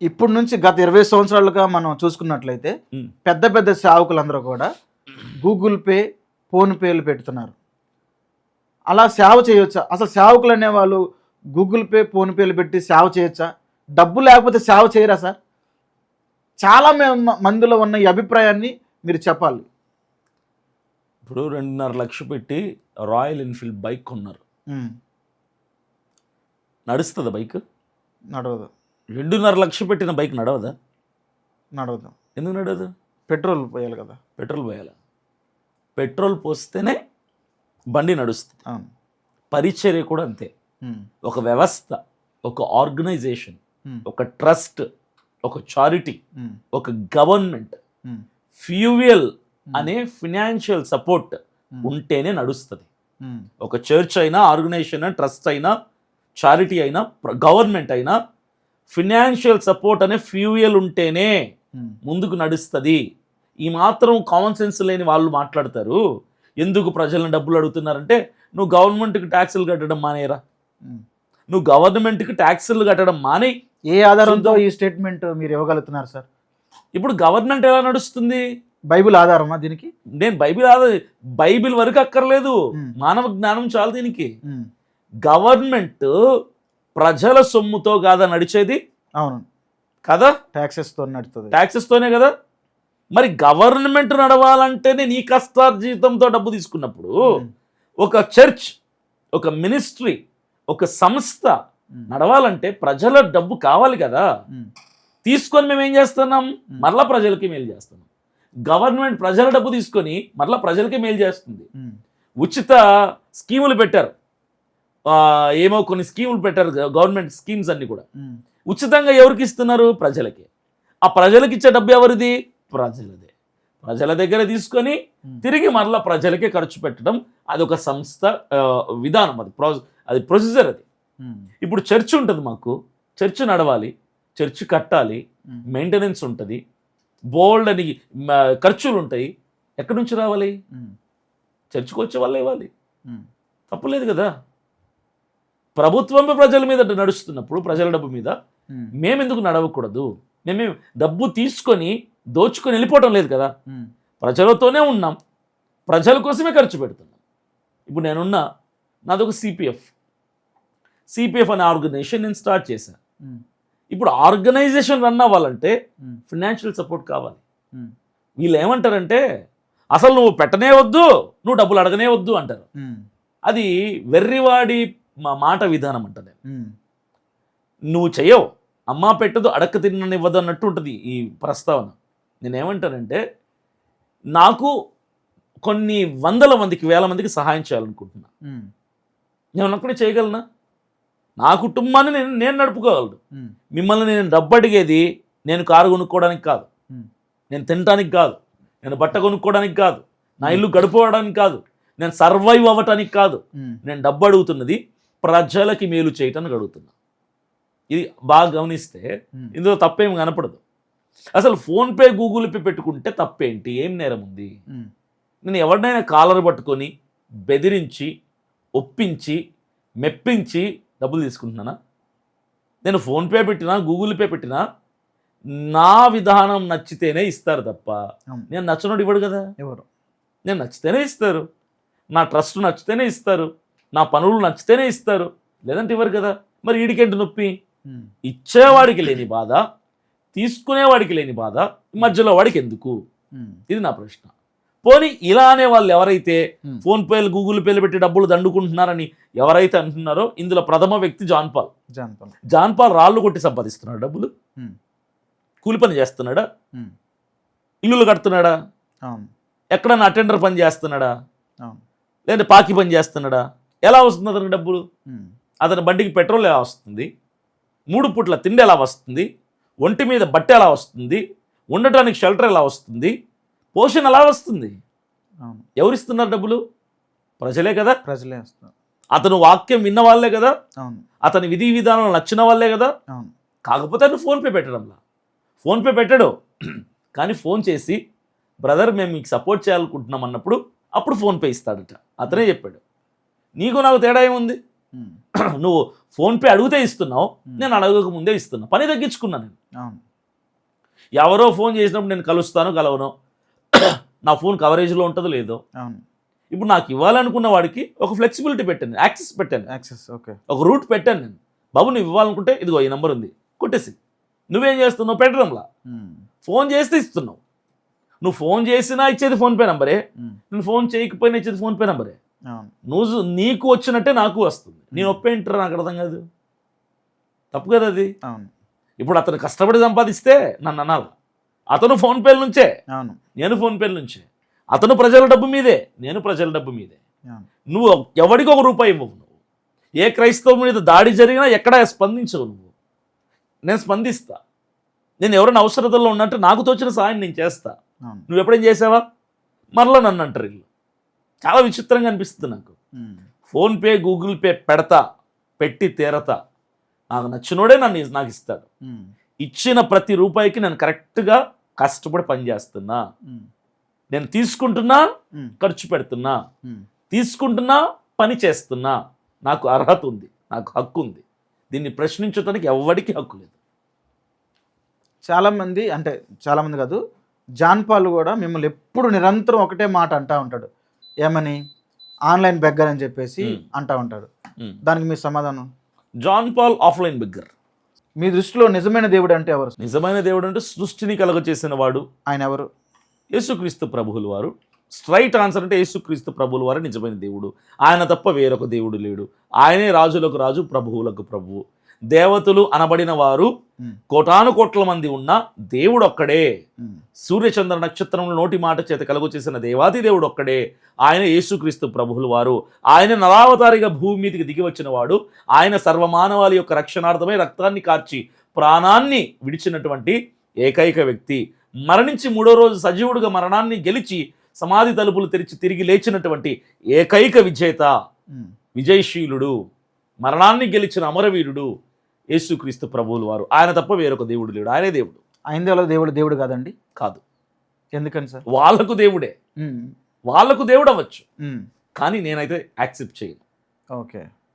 ఇప్పుడు నుంచి గత 20 సంవత్సరాలుగా మనం చూసుకున్నట్లయితే పెద్ద పెద్ద సేవకులందరూ కూడా గూగుల్ పే, ఫోన్ పేలు పెడుతున్నారు. అలా సేవ చేయొచ్చా? అసలు సేవకులు అనేవాళ్ళు గూగుల్ పే, ఫోన్ పేలు పెట్టి సేవ చేయొచ్చా? డబ్బు లేకపోతే సేవ చేయరా సార్? చాలా మందిలో ఉన్న ఈ అభిప్రాయాన్ని మీరు చెప్పాలి. ఇప్పుడు 2.5 లక్షలు పెట్టి రాయల్ ఎన్ఫీల్డ్ బైక్ కొన్నారు. నడుస్తుందా బైక్? నడవదు. 2.5 లక్షలు పెట్టిన బైక్ నడవదా? నడవదు. ఎందుకు నడవదు? పెట్రోల్ పోయాలి కదా. పెట్రోల్ పోయాలి. పెట్రోల్ పోస్తేనే బండి నడుస్తుంది. పరిచర్య కూడా అంతే. ఒక వ్యవస్థ, ఒక ఆర్గనైజేషన్, ఒక ట్రస్ట్, ఒక చారిటీ, ఒక గవర్నమెంట్, ఫ్యూయల్ అనే ఫినాన్షియల్ సపోర్ట్ ఉంటేనే నడుస్తుంది. ఒక చర్చ్ అయినా, ఆర్గనైజేషన్ అయినా, ట్రస్ట్ అయినా, చారిటీ అయినా, గవర్నమెంట్ అయినా ఫినాన్షియల్ సపోర్ట్ అనే ఫ్యూయల్ ఉంటేనే ముందుకు నడుస్తుంది. ఈ మాత్రం కామన్ సెన్స్ లేని వాళ్ళు మాట్లాడతారు. ఎందుకు ప్రజలను డబ్బులు అడుగుతున్నారంటే, నువ్వు గవర్నమెంట్కి ట్యాక్సులు కట్టడం మానేరా, నువ్వు గవర్నమెంట్కి ట్యాక్సులు కట్టడం మానే. ఏ ఆధారంతో ఈ స్టేట్మెంట్ మీరు ఇవ్వగలుగుతున్నారు సార్? ఇప్పుడు గవర్నమెంట్ ఎలా నడుస్తుంది? బైబిల్ ఆధారమా దీనికి? నేను బైబిల్ వరకు అక్కర్లేదు, మానవ జ్ఞానం చాలు దీనికి. గవర్నమెంట్ ప్రజల సొమ్ముతో కాదా నడిచేది? అవును కదా, ట్యాక్సెస్తో నడుస్తుంది. ట్యాక్సెస్తోనే కదా. మరి గవర్నమెంట్ నడవాలంటేనే నీ కష్టార్జితంతో డబ్బు తీసుకున్నప్పుడు ఒక చర్చ్, ఒక మినిస్ట్రీ, ఒక సంస్థ నడవాలంటే ప్రజల డబ్బు కావాలి కదా. తీసుకొని మేము ఏం చేస్తున్నాం? మరలా ప్రజలకి మేలు చేస్తున్నాం. గవర్నమెంట్ ప్రజల డబ్బు తీసుకొని మరలా ప్రజలకి మేలు చేస్తుంది. ఉచిత స్కీములు పెట్టారు, ఏమో కొన్ని స్కీములు పెట్టారు, గవర్నమెంట్ స్కీమ్స్ అన్ని కూడా ఉచితంగా ఎవరికి ఇస్తున్నారు? ప్రజలకి. ఆ ప్రజలకి ఇచ్చే డబ్బు ఎవరిది? ప్రజలదే. ప్రజల దగ్గర తీసుకొని తిరిగి మరలా ప్రజలకే ఖర్చు పెట్టడం అది ఒక సంస్థ విధానం, అది ప్రొసీజర్. అది ఇప్పుడు చర్చ్ ఉంటుంది, మాకు చర్చ్ నడవాలి, చర్చ్ కట్టాలి, మెయింటెనెన్స్ ఉంటుంది, బోల్డ్ అని ఖర్చులు ఉంటాయి. ఎక్కడి నుంచి రావాలి? చర్చ్కి వచ్చే వాళ్ళు ఇవ్వాలి. తప్పులేదు కదా. ప్రభుత్వం ప్రజల మీద నడుస్తున్నప్పుడు ప్రజల డబ్బు మీద మేమెందుకు నడవకూడదు? మేమే డబ్బు తీసుకొని దోచుకొని వెళ్ళిపోవటం లేదు కదా. ప్రజలతోనే ఉన్నాం, ప్రజల కోసమే ఖర్చు పెడుతున్నాం. ఇప్పుడు నేనున్నా, నాదొక సిపిఎఫ్ అనే ఆర్గనైజేషన్ నేను స్టార్ట్ చేశాను. ఇప్పుడు ఆర్గనైజేషన్ రన్ అవ్వాలంటే ఫినాన్షియల్ సపోర్ట్ కావాలి. వీళ్ళు ఏమంటారంటే, అసలు నువ్వు పెట్టనే వద్దు, నువ్వు డబ్బులు అడగనే వద్దు అంటారు. అది వెర్రివాడి మాట విధానం అంటది. నువ్వు చెయ్యవు, అమ్మ పెట్టదు, అడక్క తిన్ననివ్వదు అన్నట్టు ఉంటుంది ఈ ప్రస్తావన. నేనేమంటానంటే, నాకు కొన్ని వందల మందికి, వేల మందికి సహాయం చేయాలనుకుంటున్నా. నేను ఒక్కడే చేయగలనా? నా కుటుంబాన్ని నేను నడుపుకోగలను. మిమ్మల్ని నేను డబ్బు అడిగేది నేను కారు కొనుక్కోవడానికి కాదు, నేను తినడానికి కాదు, నేను బట్ట కొనుక్కోవడానికి కాదు, నా ఇల్లు గడుపుకోవడానికి కాదు, నేను సర్వైవ్ అవ్వటానికి కాదు. నేను డబ్బు అడుగుతున్నది ప్రజలకి మేలు చేయటానికి అడుగుతున్నా. ఇది బాగా గమనిస్తే ఇందులో తప్పేం కనపడదు. అసలు ఫోన్పే, గూగుల్ పే పెట్టుకుంటే తప్పేంటి? ఏం నేరం ఉంది? నేను ఎవరినైనా కాలర్ పట్టుకొని బెదిరించి, ఒప్పించి, మెప్పించి డబ్బులు తీసుకుంటున్నానా? నేను ఫోన్పే పెట్టినా, గూగుల్ పే పెట్టినా నా విధానం నచ్చితేనే ఇస్తారు తప్ప నేను నచ్చినోడు ఇవ్వడు కదా. ఎవరు? నేను నచ్చితేనే ఇస్తారు, నా ట్రస్ట్ నచ్చితేనే ఇస్తారు, నా పనులు నచ్చితేనే ఇస్తారు, లేదంటే ఇవ్వరు కదా. మరి ఈడికేంటి నొప్పి? ఇచ్చేవాడికి లేని బాధ, తీసుకునేవాడికి లేని బాధ, మధ్యలో వాడికి ఎందుకు? ఇది నా ప్రశ్న. పోనీ ఇలా అనే వాళ్ళు ఎవరైతే ఫోన్పేలు, గూగుల్ పేలు పెట్టి డబ్బులు దండుకుంటున్నారని ఎవరైతే అంటున్నారో, ఇందులో ప్రథమ వ్యక్తి జాన్ పాల్ రాళ్ళు కొట్టి సంపాదిస్తున్నాడు డబ్బులు. కూలి పని చేస్తున్నాడా? ఇల్లులు కడుతున్నాడా? ఎక్కడన్నా అటెండర్ పని చేస్తున్నాడా? లేదంటే పాకి పని చేస్తున్నాడా? ఎలా వస్తుంది అతనికి డబ్బులు? అతని బండికి పెట్రోల్ ఎలా వస్తుంది? 3 పూట్ల తిండి ఎలా వస్తుంది? ఒంటి మీద బట్ట ఎలా వస్తుంది? ఉండటానికి షెల్టర్ ఎలా వస్తుంది? పోషణ ఎలా వస్తుంది? ఎవరిస్తున్నారు డబ్బులు? ప్రజలే కదా. ప్రజలే వస్తున్నారు. అతను వాక్యం విన్న వాళ్ళే కదా, అతని విధి విధానాలు నచ్చిన వాళ్ళే కదా. కాకపోతే అతను ఫోన్పే పెట్టడంలా, ఫోన్పే పెట్టాడు కానీ ఫోన్ చేసి, బ్రదర్ మేము మీకు సపోర్ట్ చేయాలనుకుంటున్నాం అన్నప్పుడు అప్పుడు ఫోన్పే ఇస్తాడట. అతనే చెప్పాడు. నీకు నాకు తేడా ఏముంది? నువ్వు ఫోన్పే అడిగితే ఇస్తున్నావు, నేను అడగక ముందే ఇస్తున్నా. పని తగ్గించుకున్నాను నేను. అవును. ఎవరో ఫోన్ చేసినప్పుడు నేను కలుస్తాను కలవను, నా ఫోన్ కవరేజ్లో ఉంటుందో లేదో. అవును. ఇప్పుడు నాకు ఇవ్వాలనుకున్న వాడికి ఒక ఫ్లెక్సిబిలిటీ పెట్టాను, యాక్సెస్ పెట్టాను, యాక్సెస్. ఓకే. ఒక రూట్ పెట్టాను నేను. బాబు నువ్వు ఇవ్వాలనుకుంటే ఇదిగో ఈ నెంబర్ ఉంది, కొట్టేసి. నువ్వేం చేస్తున్నావు? పెట్టడంలా. ఫోన్ చేస్తే ఇస్తున్నావు. నువ్వు ఫోన్ చేసినా ఇచ్చేది ఫోన్పే నెంబరే, నువ్వు ఫోన్ చేయకపోయినా ఇచ్చేది ఫోన్పే నెంబరే. నువ్వు నీకు వచ్చినట్టే నాకు వస్తుంది. నేను ఒప్పేంటారా నాకు అర్థం కాదు. తప్పు కదా అది. అవును. ఇప్పుడు అతను కష్టపడి సంపాదిస్తే నన్ను అనాలి. అతను ఫోన్పేల నుంచే, అవును, నేను ఫోన్పేల నుంచే. అతను ప్రజల డబ్బు మీదే, నేను ప్రజల డబ్బు మీదే. నువ్వు ఎవడికి ఒక రూపాయి ఇవ్వవు. నువ్వు ఏ క్రైస్తవం మీద దాడి జరిగినా ఎక్కడా స్పందించవు నువ్వు. నేను స్పందిస్తా. నేను ఎవరైనా అవసరతల్లో ఉన్నట్టు నాకు తోచిన సహాయం నేను చేస్తా. నువ్వు ఎప్పుడేం చేసావా? మరలా నన్ను అంటారు వీళ్ళు. చాలా విచిత్రంగా అనిపిస్తుంది నాకు. ఫోన్పే గూగుల్ పే పెట్టి తీరతా. నాకు నచ్చినోడే నాకు ఇస్తాడు. ఇచ్చిన ప్రతి రూపాయికి నేను కరెక్ట్గా కష్టపడి పనిచేస్తున్నా. నేను తీసుకుంటున్నా, ఖర్చు పెడుతున్నా, తీసుకుంటున్నా, పని చేస్తున్నా. నాకు అర్హత ఉంది, నాకు హక్కు ఉంది. దీన్ని ప్రశ్నించడానికి ఎవరికి హక్కు లేదు. చాలామంది, అంటే చాలామంది కాదు, జాన్ పాల్ కూడా మిమ్మల్ని ఎప్పుడు నిరంతరం ఒకటే మాట అంటూ ఉంటాడు. ఏమని? ఆన్లైన్ బెగ్గర్ అని చెప్పేసి అంటూ ఉంటాడు. దానికి మీ సమాధానం? John Paul offline beggar. మీ దృష్టిలో నిజమైన దేవుడు అంటే ఎవరు? నిజమైన దేవుడు అంటే సృష్టిని కలుగచేసిన వాడు. ఆయన ఎవరు? యేసుక్రీస్తు ప్రభువుల వారు. స్ట్రైట్ ఆన్సర్ అంటే యేసుక్రీస్తు ప్రభువుల వారు నిజమైన దేవుడు. ఆయన తప్ప వేరొక దేవుడు లేడు. ఆయనే రాజులకు రాజు, ప్రభువులకు ప్రభువు. దేవతలు అనబడిన వారు కోటాను కోట్ల మంది ఉన్న దేవుడు ఒక్కడే. సూర్యచంద్ర నక్షత్రంలో నోటి మాట చేత కలుగు చేసిన దేవాది దేవుడు ఒక్కడే. ఆయన యేసుక్రీస్తు ప్రభువుల వారు. ఆయన నరావతారిగా భూమి మీదకి దిగి వచ్చిన వాడు. ఆయన సర్వమానవాళి యొక్క రక్షణార్థమై రక్తాన్ని కార్చి ప్రాణాన్ని విడిచినటువంటి ఏకైక వ్యక్తి. మరణించి 3వ రోజు సజీవుడుగా మరణాన్ని గెలిచి సమాధి తలుపులు తెరిచి తిరిగి లేచినటువంటి ఏకైక విజేత, విజయశీలుడు, మరణాన్ని గెలిచిన అమరవీరుడు యేసుక్రీస్తు ప్రభువుల వారు. ఆయన తప్ప వేరొక దేవుడు లేడు. ఆయనే దేవుడు. ఆయన దేవుడు కాదండి? కాదు. ఎందుకని సార్? వాళ్ళకు దేవుడే, వాళ్ళకు దేవుడు అవ్వచ్చు, కానీ నేనైతే యాక్సెప్ట్ చేయను. ఓకే.